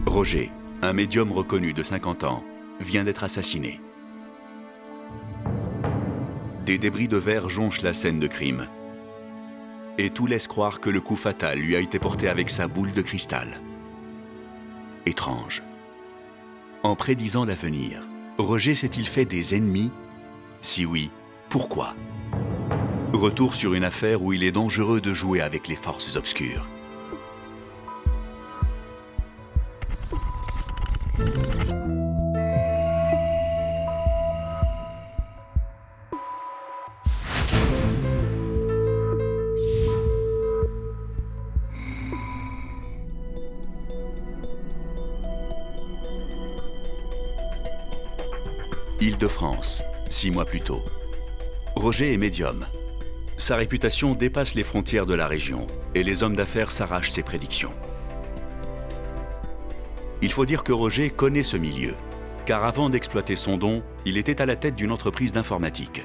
Roger, un médium reconnu de 50 ans, vient d'être assassiné. Des débris de verre jonchent la scène de crime. Et tout laisse croire que le coup fatal lui a été porté avec sa boule de cristal. Étrange. En prédisant l'avenir, Roger s'est-il fait des ennemis? Si oui, pourquoi? Retour sur une affaire où il est dangereux de jouer avec les forces obscures. Île-de-France, 6 mois plus tôt. Roger est médium. Sa réputation dépasse les frontières de la région et les hommes d'affaires s'arrachent ses prédictions. Il faut dire que Roger connaît ce milieu, car avant d'exploiter son don, il était à la tête d'une entreprise d'informatique.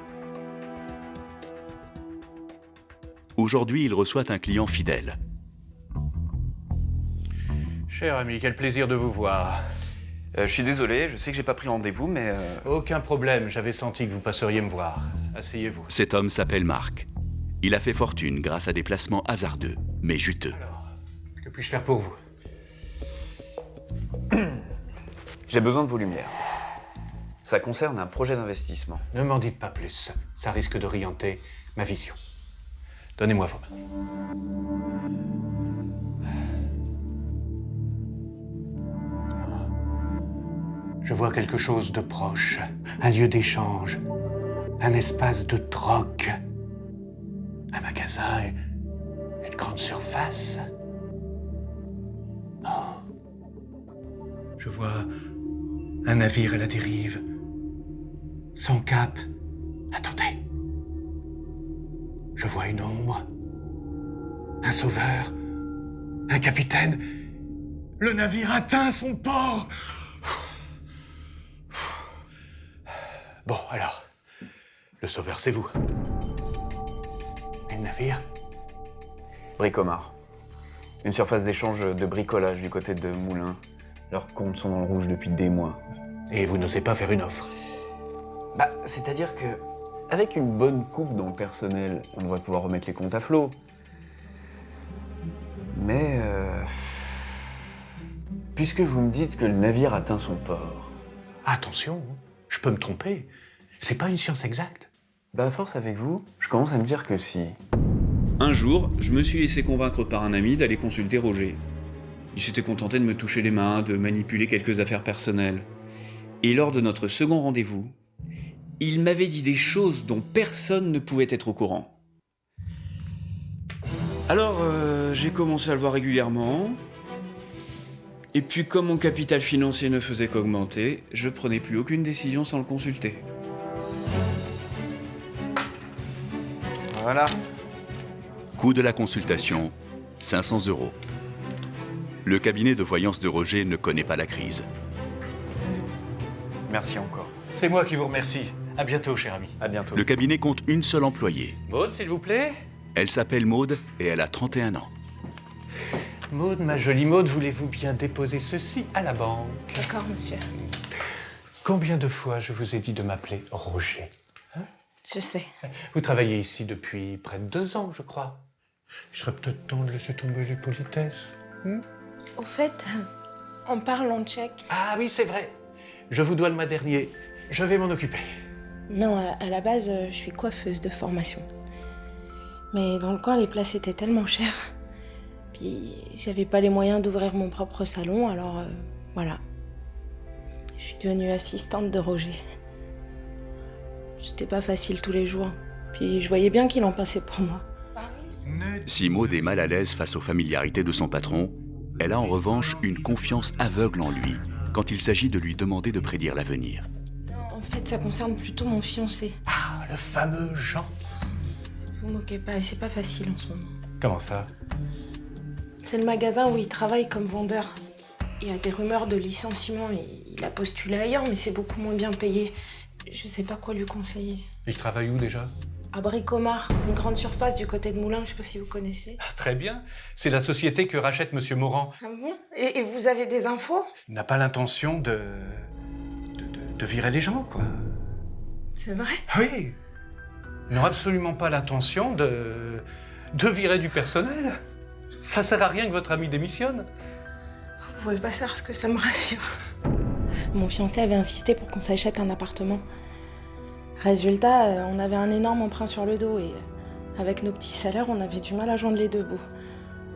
Aujourd'hui, il reçoit un client fidèle. Cher ami, quel plaisir de vous voir. Je suis désolé, je sais que j'ai pas pris rendez-vous, mais... Aucun problème, j'avais senti que vous passeriez me voir. Asseyez-vous. Cet homme s'appelle Marc. Il a fait fortune grâce à des placements hasardeux, mais juteux. Alors, que puis-je faire pour vous? J'ai besoin de vos lumières. Ça concerne un projet d'investissement. Ne m'en dites pas plus, ça risque d'orienter ma vision. Donnez-moi vos mains. Je vois quelque chose de proche, un lieu d'échange, un espace de troc, un magasin, une grande surface. Oh. Je vois un navire à la dérive, sans cap. Attendez. Je vois une ombre, un sauveur, un capitaine. Le navire atteint son port. Bon, alors, le sauveur, c'est vous. Et le navire? Bricomar. Une surface d'échange de bricolage du côté de Moulins. Leurs comptes sont dans le rouge depuis des mois. Et vous n'osez pas faire une offre? Bah, c'est-à-dire que, avec une bonne coupe dans le personnel, on devrait pouvoir remettre les comptes à flot. Mais, puisque vous me dites que le navire atteint son port... Attention, je peux me tromper. C'est pas une science exacte. Bah, à force avec vous, je commence à me dire que si. Un jour, je me suis laissé convaincre par un ami d'aller consulter Roger. Il s'était contenté de me toucher les mains, de manipuler quelques affaires personnelles. Et lors de notre second rendez-vous, il m'avait dit des choses dont personne ne pouvait être au courant. Alors, j'ai commencé à le voir régulièrement. Et puis, comme mon capital financier ne faisait qu'augmenter, je prenais plus aucune décision sans le consulter. Voilà. Coût de la consultation, 500 €. Le cabinet de voyance de Roger ne connaît pas la crise. Merci encore. C'est moi qui vous remercie. À bientôt, cher ami. À bientôt. Le cabinet compte une seule employée. Maud, s'il vous plaît. Elle s'appelle Maude et elle a 31 ans. Maud, ma jolie Maud, voulez-vous bien déposer ceci à la banque? D'accord, monsieur. Combien de fois je vous ai dit de m'appeler Roger? Je sais. Vous travaillez ici depuis près de 2 ans, je crois. Il serait peut-être temps de laisser tomber les politesses. Au fait, on parle en tchèque. Ah oui, c'est vrai. Je vous dois le mois dernier. Je vais m'en occuper. Non, à la base, je suis coiffeuse de formation. Mais dans le coin, les places étaient tellement chères. Puis, j'avais pas les moyens d'ouvrir mon propre salon, alors voilà. Je suis devenue assistante de Roger. C'était pas facile tous les jours. Puis, je voyais bien qu'il en passait pour moi. Si Maude est mal à l'aise face aux familiarités de son patron, elle a en revanche une confiance aveugle en lui quand il s'agit de lui demander de prédire l'avenir. En fait, ça concerne plutôt mon fiancé. Ah, le fameux Jean. Vous moquez pas, c'est pas facile en ce moment. Comment ça? C'est le magasin où il travaille comme vendeur. Il y a des rumeurs de licenciement. Il a postulé ailleurs, mais c'est beaucoup moins bien payé. Je sais pas quoi lui conseiller. Il travaille où déjà? À Bricomar, une grande surface du côté de Moulins, je sais pas si vous connaissez. Très bien. C'est la société que rachète Monsieur Morand. Ah bon? Et vous avez des infos? Il n'a pas l'intention de virer les gens, quoi. C'est vrai? Oui. Ils n'ont absolument pas l'intention de virer du personnel. Ça sert à rien que votre ami démissionne. Vous pouvez pas savoir ce que ça me rassure. Mon fiancé avait insisté pour qu'on s'achète un appartement. Résultat, on avait un énorme emprunt sur le dos et avec nos petits salaires, on avait du mal à joindre les deux bouts.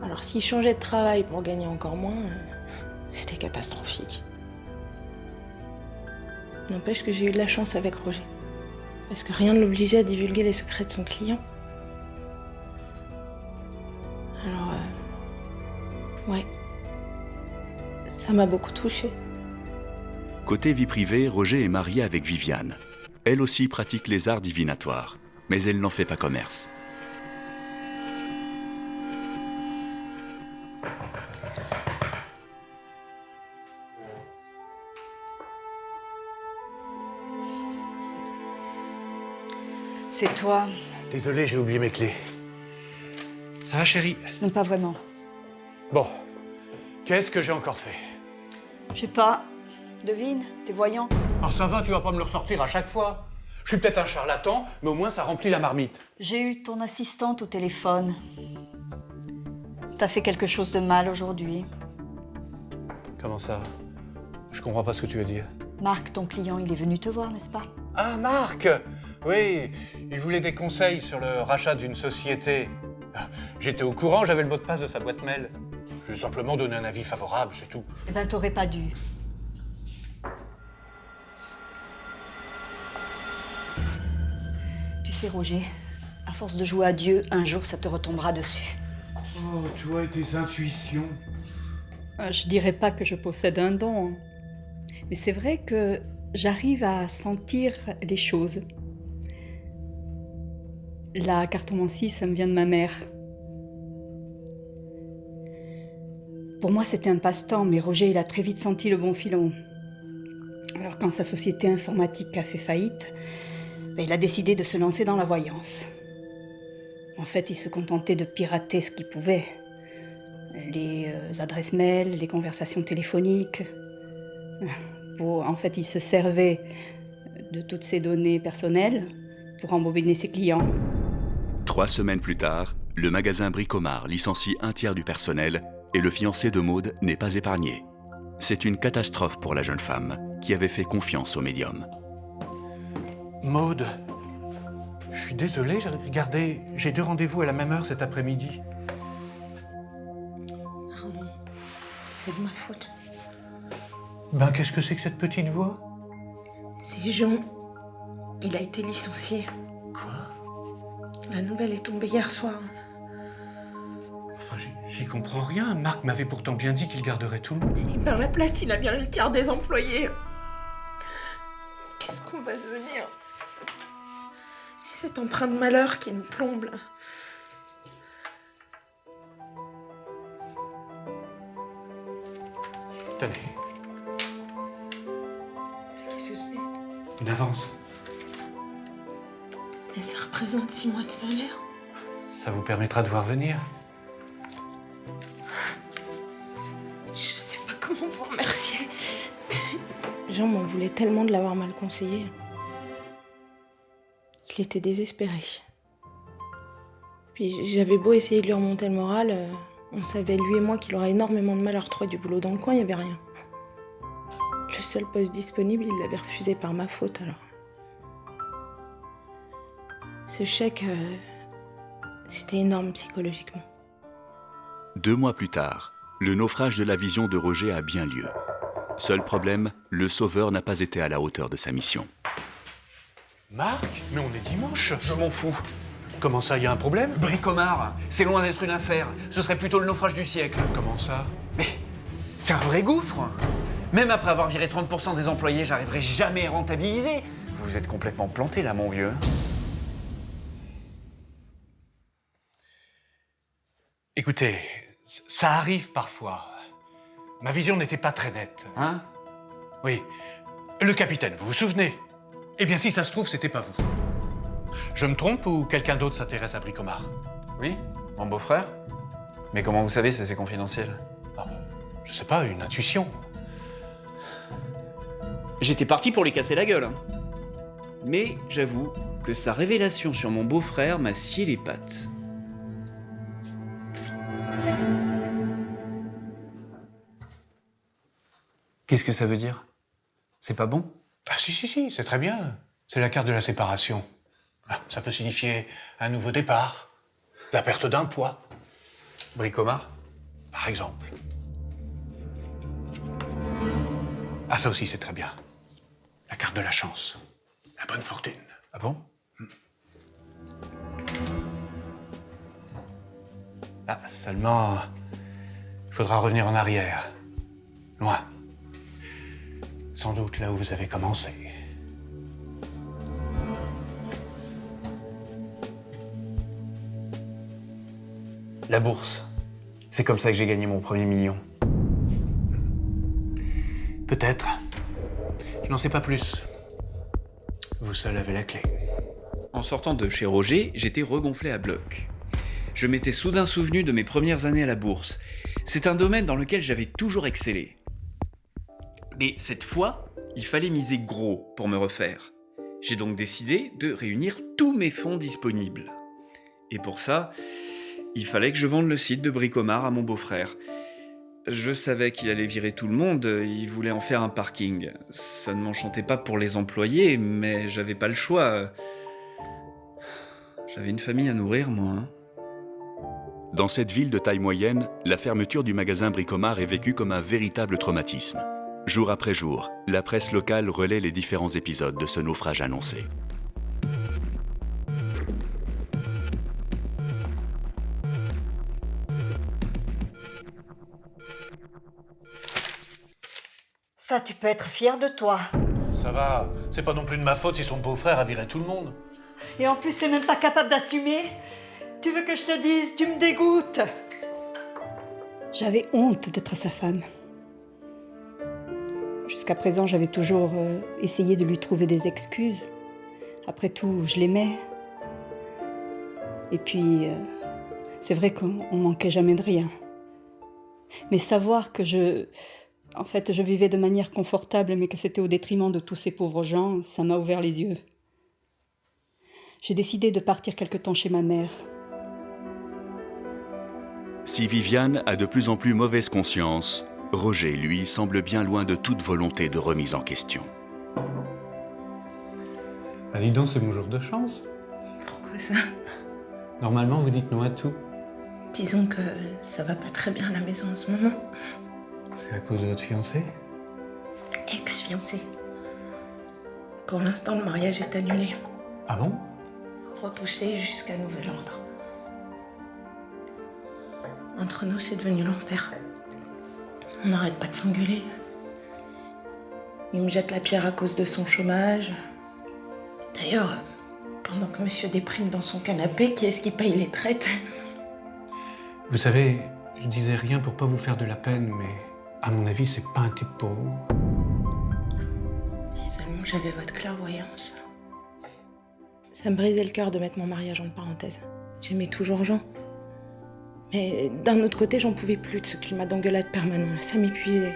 Alors s'il changeait de travail pour gagner encore moins, c'était catastrophique. N'empêche que j'ai eu de la chance avec Roger. Parce que rien ne l'obligeait à divulguer les secrets de son client. Alors, ouais. Ça m'a beaucoup touchée. Côté vie privée, Roger est marié avec Viviane. Elle aussi pratique les arts divinatoires, mais elle n'en fait pas commerce. C'est toi. Désolé, j'ai oublié mes clés. Ça va, chérie? Non, pas vraiment. Bon. Qu'est-ce que j'ai encore fait? Je sais pas. Devine, t'es voyant. Ah, ça va, tu vas pas me le ressortir à chaque fois. Je suis peut-être un charlatan, mais au moins ça remplit la marmite. J'ai eu ton assistante au téléphone. T'as fait quelque chose de mal aujourd'hui. Comment ça? Je comprends pas ce que tu veux dire. Marc, ton client, il est venu te voir, n'est-ce pas? Ah, Marc! Oui, il voulait des conseils sur le rachat d'une société. J'étais au courant, j'avais le mot de passe de sa boîte mail. Je lui ai simplement donné un avis favorable, c'est tout. Eh ben, t'aurais pas dû. Tu sais, Roger, à force de jouer à Dieu, un jour, ça te retombera dessus. Oh, toi et tes intuitions. Je dirais pas que je possède un don, mais c'est vrai que j'arrive à sentir les choses. La cartomancie, ça me vient de ma mère. Pour moi, c'était un passe-temps, mais Roger, il a très vite senti le bon filon. Alors, quand sa société informatique a fait faillite, il a décidé de se lancer dans la voyance. En fait, il se contentait de pirater ce qu'il pouvait. Les adresses mail, les conversations téléphoniques. En fait, il se servait de toutes ces données personnelles pour embobiner ses clients. 3 semaines plus tard, le magasin Bricomar licencie un tiers du personnel et le fiancé de Maude n'est pas épargné. C'est une catastrophe pour la jeune femme qui avait fait confiance au médium. Maude, je suis désolé, regardez, j'ai 2 rendez-vous à la même heure cet après-midi. Pardon, c'est de ma faute. Ben, qu'est-ce que c'est que cette petite voix? C'est Jean. Il a été licencié. Quoi? La nouvelle est tombée hier soir. Enfin, j'y comprends rien. Marc m'avait pourtant bien dit qu'il garderait tout le monde. Il perd la place, il a bien le tiers des employés. Qu'est-ce qu'on va devenir? C'est cet emprunt de malheur qui nous plombe, là. Tenez, Qu'est-ce que c'est? une avance. Mais ça représente 6 mois de salaire. Ça vous permettra de voir venir. Je sais pas comment vous remercier. Jean m'en voulait tellement de l'avoir mal conseillé. Il était désespéré. Puis j'avais beau essayer de lui remonter le moral, on savait, lui et moi, qu'il aurait énormément de mal à retrouver du boulot dans le coin, il n'y avait rien. Le seul poste disponible, il l'avait refusé par ma faute, alors. Ce chèque, c'était énorme psychologiquement. 2 mois plus tard, le naufrage de la vision de Roger a bien lieu. Seul problème, le sauveur n'a pas été à la hauteur de sa mission. Marc, mais on est dimanche. Je m'en fous. Comment ça, il y a un problème? Bricomar, c'est loin d'être une affaire. Ce serait plutôt le naufrage du siècle. Comment ça? Mais c'est un vrai gouffre. Même après avoir viré 30% des employés, j'arriverai jamais à rentabiliser. Vous êtes complètement planté là, mon vieux. Écoutez, ça arrive parfois. ma vision n'était pas très nette. Hein? Oui, le capitaine, vous vous souvenez? Eh bien, si ça se trouve, c'était pas vous. Je me trompe ou quelqu'un d'autre s'intéresse à Bricomart? Oui, mon beau-frère. Mais comment vous savez, c'est confidentiel? Ah, je sais pas, une intuition. J'étais parti pour les casser la gueule. Hein. Mais j'avoue que sa révélation sur mon beau-frère m'a scié les pattes. Qu'est-ce que ça veut dire? C'est pas bon? Ah si, c'est très bien. C'est la carte de la séparation. Ah, ça peut signifier un nouveau départ, la perte d'un poids, Bricomart? par exemple. Ah, ça aussi, c'est très bien. La carte de la chance, la bonne fortune. Ah bon? Ah, seulement, il faudra revenir en arrière. Loin. Sans doute là où vous avez commencé. La bourse. C'est comme ça que j'ai gagné mon premier million. Peut-être. Je n'en sais pas plus. Vous seul avez la clé. En sortant de chez Roger, j'étais regonflé à bloc. Je m'étais soudain souvenu de mes premières années à la bourse. C'est un domaine dans lequel j'avais toujours excellé. Mais cette fois, il fallait miser gros pour me refaire. J'ai donc décidé de réunir tous mes fonds disponibles. Et pour ça, il fallait que je vende le site de Bricomart à mon beau-frère. Je savais qu'il allait virer tout le monde, il voulait en faire un parking. Ça ne m'enchantait pas pour les employés, mais j'avais pas le choix. J'avais une famille à nourrir, moi. Hein. Dans cette ville de taille moyenne, la fermeture du magasin Bricomart est vécue comme un véritable traumatisme. Jour après jour, la presse locale relaie les différents épisodes de ce naufrage annoncé. Ça, tu peux être fier de toi. Ça va, c'est pas non plus de ma faute si son beau-frère a viré tout le monde. Et en plus, t'es même pas capable d'assumer. Tu veux que je te dise, tu me dégoûtes. J'avais honte d'être sa femme. Jusqu'à présent, j'avais toujours essayé de lui trouver des excuses. Après tout, je l'aimais. Et puis, c'est vrai qu'on manquait jamais de rien. Mais savoir que je vivais de manière confortable, mais que c'était au détriment de tous ces pauvres gens, ça m'a ouvert les yeux. J'ai décidé de partir quelque temps chez ma mère. Si Viviane a de plus en plus mauvaise conscience, Roger, lui, semble bien loin de toute volonté de remise en question. Ah, dis donc, c'est mon jour de chance. Pourquoi ça? Normalement, vous dites non à tout. Disons que ça va pas très bien à la maison en ce moment. C'est à cause de votre fiancé? Ex-fiancé. Pour l'instant, le mariage est annulé. Ah bon? Repoussé jusqu'à nouvel ordre. Entre nous, c'est devenu l'enfer. On n'arrête pas de s'engueuler. Il me jette la pierre à cause de son chômage. D'ailleurs, pendant que monsieur déprime dans son canapé, qui est-ce qui paye les traites? Vous savez, je disais rien pour pas vous faire de la peine, mais à mon avis, c'est pas un type pour vous. Si seulement j'avais votre clairvoyance. Ça me brisait le cœur de mettre mon mariage en parenthèse. J'aimais toujours Jean. Mais d'un autre côté, j'en pouvais plus de ce climat d'engueulade permanent. Ça m'épuisait.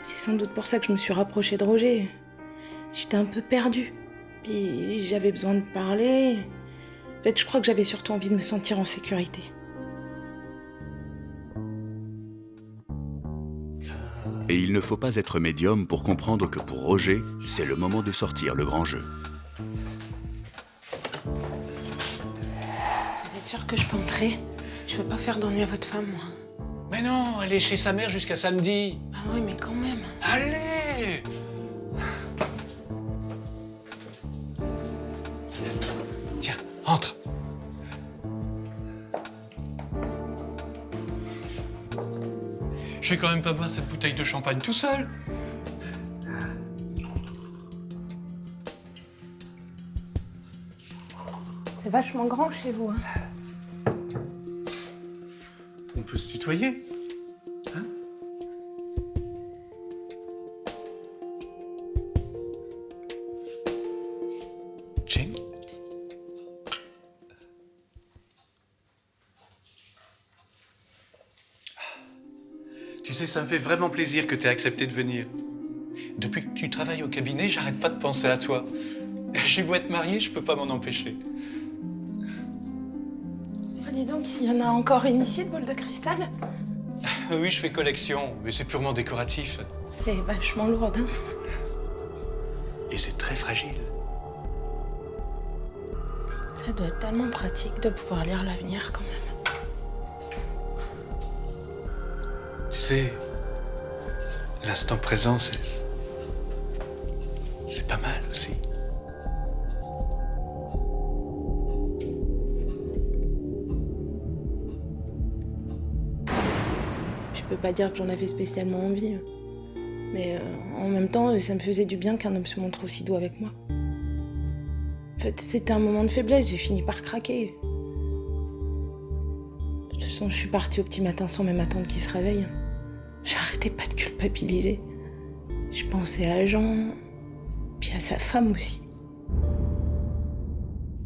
C'est sans doute pour ça que je me suis rapprochée de Roger. J'étais un peu perdue. Puis j'avais besoin de parler. En fait, je crois que j'avais surtout envie de me sentir en sécurité. Et il ne faut pas être médium pour comprendre que pour Roger, c'est le moment de sortir le grand jeu. Vous êtes sûr que je peux entrer? Je veux pas faire d'ennui à votre femme, moi. Mais non, elle est chez sa mère jusqu'à samedi. Ah oui, mais quand même. Allez! Tiens, entre. Je vais quand même pas boire cette bouteille de champagne tout seul. C'est vachement grand chez vous, hein. On peut se tutoyer. Hein? Tu sais, ça me fait vraiment plaisir que tu aies accepté de venir. Depuis que tu travailles au cabinet, j'arrête pas de penser à toi. J'ai beau être marié, je peux pas m'en empêcher. Oh, dis donc, il y en a encore une ici de bol de cristal. Oui, je fais collection, mais c'est purement décoratif. C'est vachement lourde, hein. Et c'est très fragile. Ça doit être tellement pratique de pouvoir lire l'avenir quand même. Tu sais, l'instant présent, c'est pas mal aussi. Je peux pas dire que j'en avais spécialement envie. Mais en même temps, ça me faisait du bien qu'un homme se montre aussi doux avec moi. En fait, c'était un moment de faiblesse, j'ai fini par craquer. De toute façon, je suis partie au petit matin sans même attendre qu'il se réveille. J'arrêtais pas de culpabiliser. Je pensais à Jean, puis à sa femme aussi.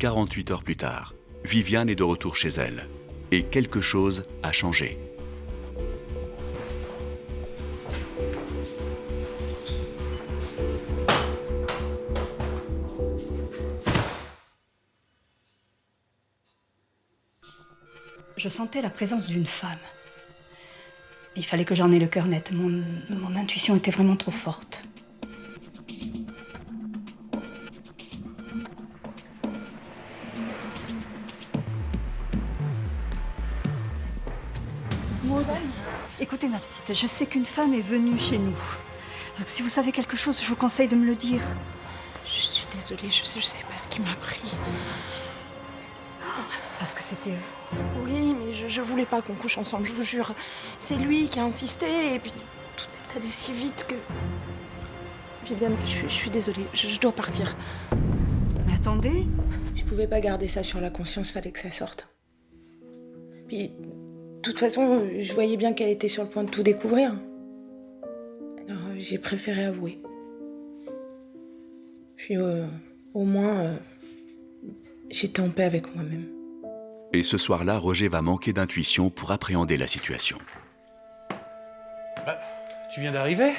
48 heures plus tard, Viviane est de retour chez elle. Et quelque chose a changé. Je sentais la présence d'une femme. Il fallait que j'en aie le cœur net. Mon intuition était vraiment trop forte. Écoutez ma petite, je sais qu'une femme est venue chez nous. Donc si vous savez quelque chose, je vous conseille de me le dire. Je suis désolée, je sais pas ce qui m'a pris. Parce que c'était vous. Oui, mais je voulais pas qu'on couche ensemble, je vous jure. C'est lui qui a insisté, et puis tout est allé si vite que... Viviane, je suis désolée, je dois partir. Mais attendez. Je pouvais pas garder ça sur la conscience, fallait que ça sorte. Puis, de toute façon, je voyais bien qu'elle était sur le point de tout découvrir. Alors, j'ai préféré avouer. Puis, au moins, j'étais en paix avec moi-même. Et ce soir-là, Roger va manquer d'intuition pour appréhender la situation. Tu viens d'arriver?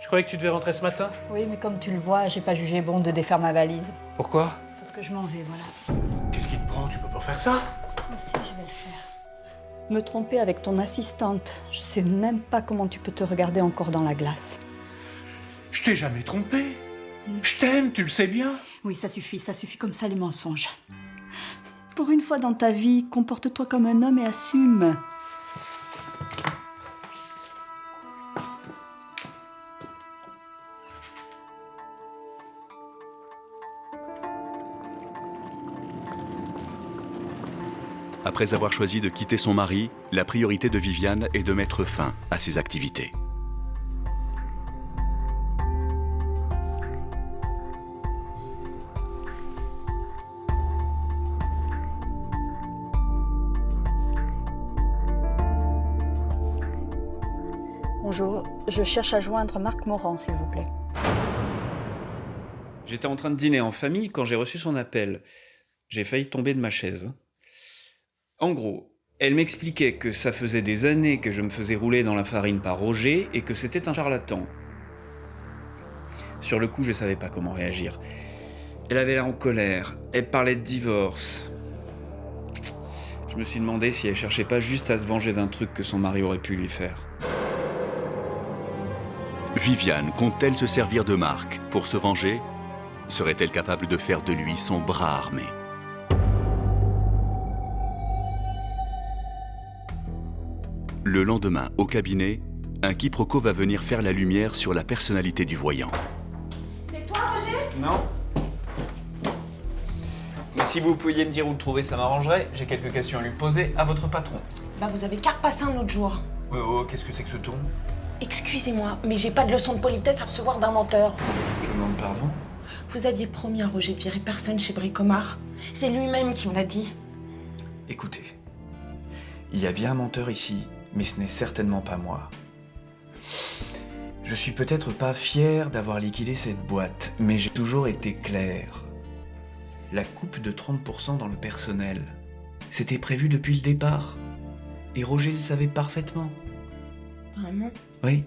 Je croyais que tu devais rentrer ce matin. Oui, mais comme tu le vois, j'ai pas jugé bon de défaire ma valise. Pourquoi? Parce que je m'en vais, voilà. Qu'est-ce qui te prend? Tu peux pas faire ça? Moi aussi, je vais le faire. Me tromper avec ton assistante. Je sais même pas comment tu peux te regarder encore dans la glace. Je t'ai jamais trompé. Je t'aime, tu le sais bien. Oui, ça suffit comme ça les mensonges. Pour une fois dans ta vie, comporte-toi comme un homme et assume. Après avoir choisi de quitter son mari, la priorité de Viviane est de mettre fin à ses activités. Bonjour, je cherche à joindre Marc Morand, s'il vous plaît. J'étais en train de dîner en famille quand j'ai reçu son appel. J'ai failli tomber de ma chaise. En gros, elle m'expliquait que ça faisait des années que je me faisais rouler dans la farine par Roger et que c'était un charlatan. Sur le coup, je savais pas comment réagir. Elle avait l'air en colère, elle parlait de divorce. Je me suis demandé si elle cherchait pas juste à se venger d'un truc que son mari aurait pu lui faire. Viviane compte-t-elle se servir de Marc pour se venger? Serait-elle capable de faire de lui son bras armé? Le lendemain, au cabinet, un quiproquo va venir faire la lumière sur la personnalité du voyant. C'est toi, Roger? Non. Mais si vous pouviez me dire où le trouver, ça m'arrangerait. J'ai quelques questions à lui poser à votre patron. Bah, vous avez qu'à repasser un autre jour. Oh, qu'est-ce que c'est que ce ton? Excusez-moi, mais j'ai pas de leçon de politesse à recevoir d'un menteur. Je demande pardon. Vous aviez promis à Roger de virer personne chez Bricomart. C'est lui-même qui me l'a dit. Écoutez, il y a bien un menteur ici, mais ce n'est certainement pas moi. Je suis peut-être pas fier d'avoir liquidé cette boîte, mais j'ai toujours été clair. La coupe de 30% dans le personnel, c'était prévu depuis le départ. Et Roger le savait parfaitement. Vraiment? Oui.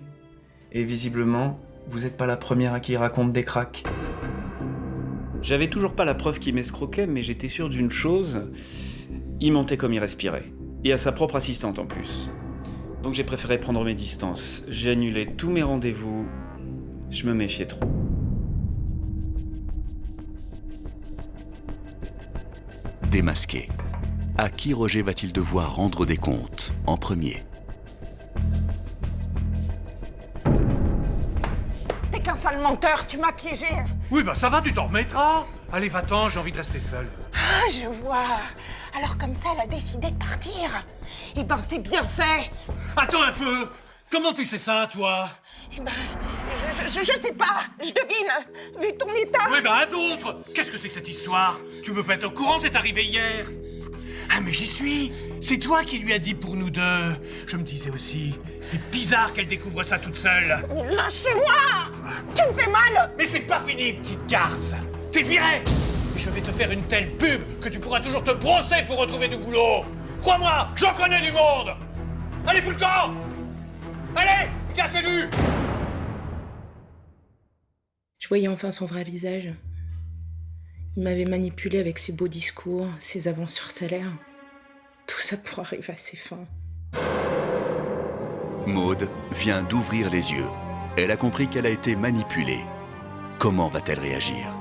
Et visiblement, vous n'êtes pas la première à qui il raconte des cracks. J'avais toujours pas la preuve qu'il m'escroquait, mais j'étais sûr d'une chose, il mentait comme il respirait. Et à sa propre assistante en plus. Donc j'ai préféré prendre mes distances. J'ai annulé tous mes rendez-vous. Je me méfiais trop. Démasqué. À qui Roger va-t-il devoir rendre des comptes en premier? T'es qu'un sale menteur, tu m'as piégé. Oui, bah ça va, tu t'en remettras. Allez, va-t'en, j'ai envie de rester seul. Ah, je vois. Alors comme ça, elle a décidé de partir. Eh ben, c'est bien fait. Attends un peu. Comment tu sais ça, toi? Eh ben, je sais pas. Je devine, vu ton état. Oui, bah à d'autres. Qu'est-ce que c'est que cette histoire? Tu me pètes au courant, c'est arrivé hier. Ah, mais j'y suis. C'est toi qui lui as dit pour nous deux. Je me disais aussi, c'est bizarre qu'elle découvre ça toute seule. Lâchez-moi. Tu me fais mal. Mais c'est pas fini, petite garce. T'es virée. Et je vais te faire une telle pub que tu pourras toujours te brosser pour retrouver du boulot. Crois-moi, j'en connais du monde. Allez, fous le camp. Allez, cassez-lui. Je voyais enfin son vrai visage. Il m'avait manipulé avec ses beaux discours, ses avances sur salaire. Tout ça pour arriver à ses fins. Maude vient d'ouvrir les yeux. Elle a compris qu'elle a été manipulée. Comment va-t-elle réagir?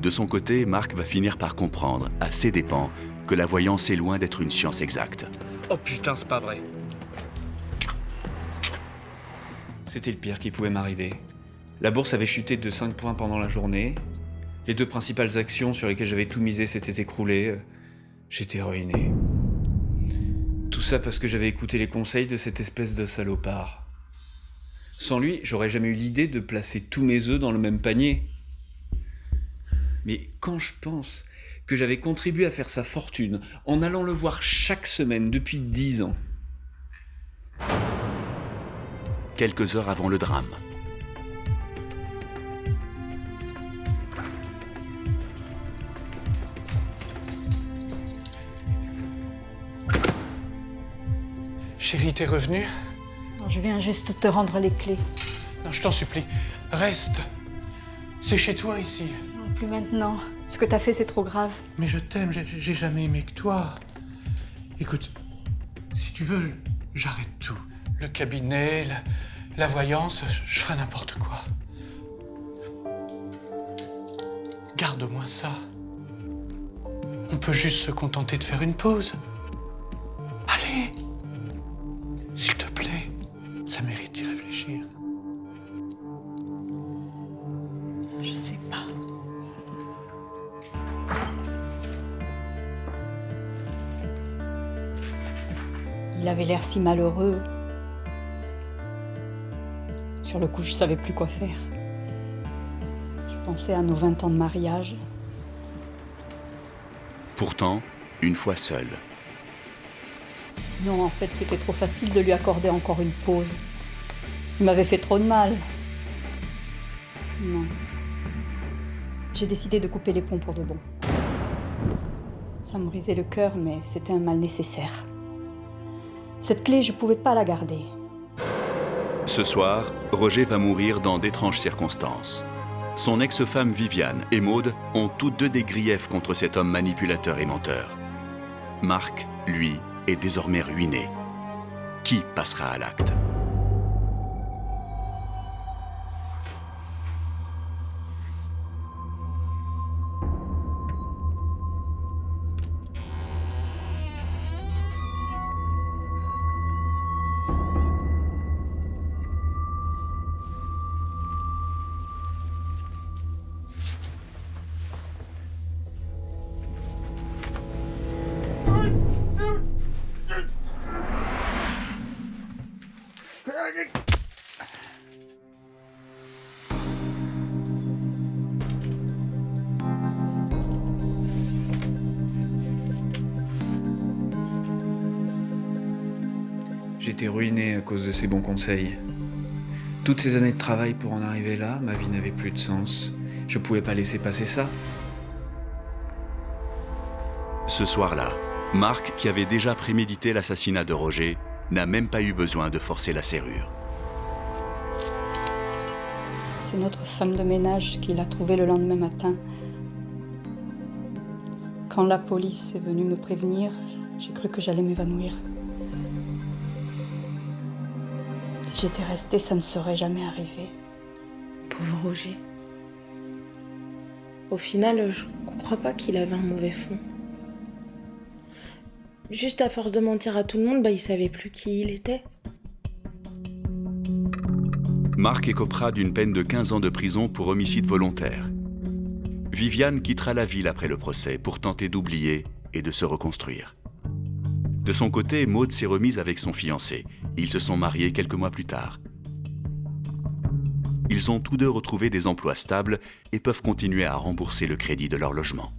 De son côté, Marc va finir par comprendre, à ses dépens, que la voyance est loin d'être une science exacte. Oh putain, c'est pas vrai. C'était le pire qui pouvait m'arriver. La bourse avait chuté de 5 points pendant la journée. Les 2 principales actions sur lesquelles j'avais tout misé s'étaient écroulées. J'étais ruiné. Tout ça parce que j'avais écouté les conseils de cette espèce de salopard. Sans lui, j'aurais jamais eu l'idée de placer tous mes œufs dans le même panier. Mais quand je pense que j'avais contribué à faire sa fortune en allant le voir chaque semaine depuis 10 ans. Quelques heures avant le drame. Chérie, t'es revenue? Non, je viens juste te rendre les clés. Non, je t'en supplie, reste. C'est chez toi ici. Non, plus maintenant. Ce que t'as fait, c'est trop grave. Mais je t'aime, j'ai jamais aimé que toi. Écoute, si tu veux, j'arrête tout. Le cabinet, la voyance, je ferai n'importe quoi. Garde au moins ça. On peut juste se contenter de faire une pause. Allez! S'il te plaît, ça mérite d'y réfléchir. Je sais pas. Il avait l'air si malheureux. Sur le coup, je savais plus quoi faire. Je pensais à nos 20 ans de mariage. Pourtant, une fois seule, Non, en fait, c'était trop facile de lui accorder encore une pause. Il m'avait fait trop de mal. Non. J'ai décidé de couper les ponts pour de bon. Ça me brisait le cœur, mais c'était un mal nécessaire. Cette clé, je pouvais pas la garder. ce soir, Roger va mourir dans d'étranges circonstances. Son ex-femme Viviane et Maude ont toutes deux des griefs contre cet homme manipulateur et menteur. Marc, lui, est désormais ruiné. Qui passera à l'acte ? J'étais ruiné à cause de ces bons conseils. Toutes ces années de travail pour en arriver là, ma vie n'avait plus de sens. Je pouvais pas laisser passer ça. Ce soir-là, Marc, qui avait déjà prémédité l'assassinat de Roger, n'a même pas eu besoin de forcer la serrure. C'est notre femme de ménage qui l'a trouvé le lendemain matin. Quand la police est venue me prévenir, j'ai cru que j'allais m'évanouir. Si j'étais restée, ça ne serait jamais arrivé. Pauvre Roger. Au final, je crois pas qu'il avait un mauvais fond. Juste à force de mentir à tout le monde, il savait plus qui il était. Marc écopera d'une peine de 15 ans de prison pour homicide volontaire. Viviane quittera la ville après le procès pour tenter d'oublier et de se reconstruire. De son côté, Maud s'est remise avec son fiancé. Ils se sont mariés quelques mois plus tard. Ils ont tous deux retrouvé des emplois stables et peuvent continuer à rembourser le crédit de leur logement.